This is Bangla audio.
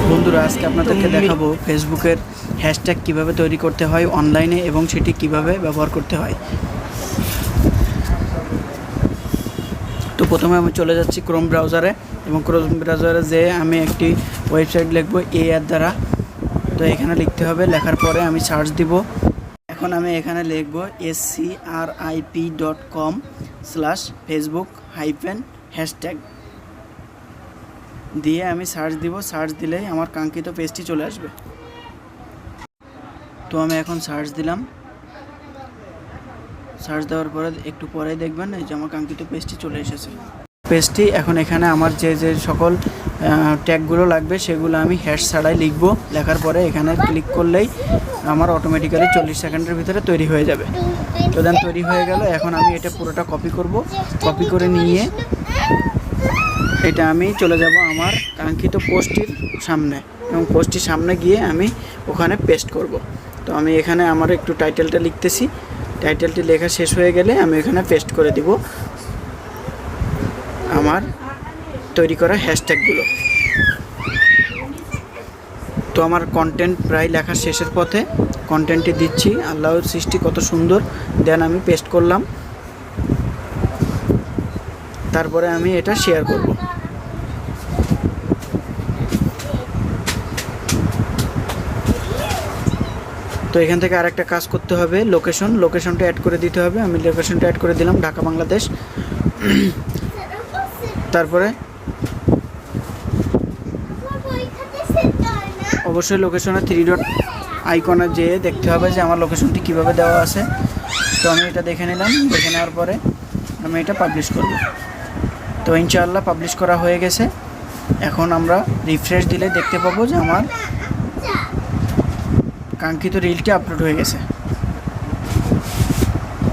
বন্ধুরা আজকে আপনাদেরকে দেখাবো ফেসবুকের হ্যাশট্যাগ কিভাবে তৈরি করতে হয় অনলাইনে এবং সেটি কিভাবে ব্যবহার করতে হয়। তো প্রথমে আমি চলে যাচ্ছি ক্রোম ব্রাউজারে এবং ক্রোম ব্রাউজারে যে আমি একটি ওয়েবসাইট লিখব এই অ্যাপ দ্বারা। তো এখানে লিখতে হবে, লেখার পরে আমি সার্চ দিব। এখন আমি এখানে লিখব scrip.com/facebook-hashtag দিয়ে আমি সার্চ দিব। সার্চ দিলেই আমার কাঙ্ক্ষিত পেজটি চলে আসবে। তো আমি এখন সার্চ দিলাম। সার্চ দেওয়ার পরে একটু পরেই দেখবেন এই যে আমার কাঙ্ক্ষিত পেজটি চলে এসেছে। পেজটি এখন এখানে আমার যে সকল ট্যাগগুলো লাগবে সেগুলো আমি হ্যাশ ছাড়াই লিখব। লেখার পরে এখানে ক্লিক করলেই আমার অটোমেটিক্যালি 40 সেকেন্ডের ভিতরে তৈরি হয়ে যাবে। তো দেন তৈরি হয়ে গেল। এখন আমি এটা পুরোটা কপি করব। কপি করে নিয়ে এটা আমি চলে যাব আমার কাঙ্ক্ষিত পোস্টটির সামনে এবং পোস্টটির সামনে গিয়ে আমি ওখানে পেস্ট করব। তো আমি এখানে আমার একটু টাইটেলটা লিখতেছি। টাইটেলটি লেখা শেষ হয়ে গেলে আমি এখানে পেস্ট করে দিব আমার তৈরি করা হ্যাশট্যাগুলো। তো আমার কন্টেন্ট প্রায় লেখার শেষের পথে। কন্টেন্টটি দিচ্ছি, আল্লাহর সৃষ্টি কত সুন্দর। দেন আমি পেস্ট করলাম। তারপরে আমি এটা শেয়ার করব। তো এখান থেকে আরেকটা কাজ করতে হবে, লোকেশনটা অ্যাড করে দিতে হবে। আমি লোকেশনটা অ্যাড করে দিলাম, ঢাকা বাংলাদেশ। তারপরে অবশ্যই লোকেশনে 3 ডট আইকনে যেয়ে দেখতে হবে যে আমার লোকেশনটি কীভাবে দেওয়া আছে। তো আমি এটা দেখে নিলাম। দেখে নেওয়ার পরে আমি এটা পাবলিশ করব। তো ইনশাআল্লাহ পাবলিশ করা হয়ে গেছে। এখন আমরা রিফ্রেশ দিলে দেখতে পাবো যে আমার কাঙ্ক্ষিত রিলটি আপলোড হয়ে গেছে।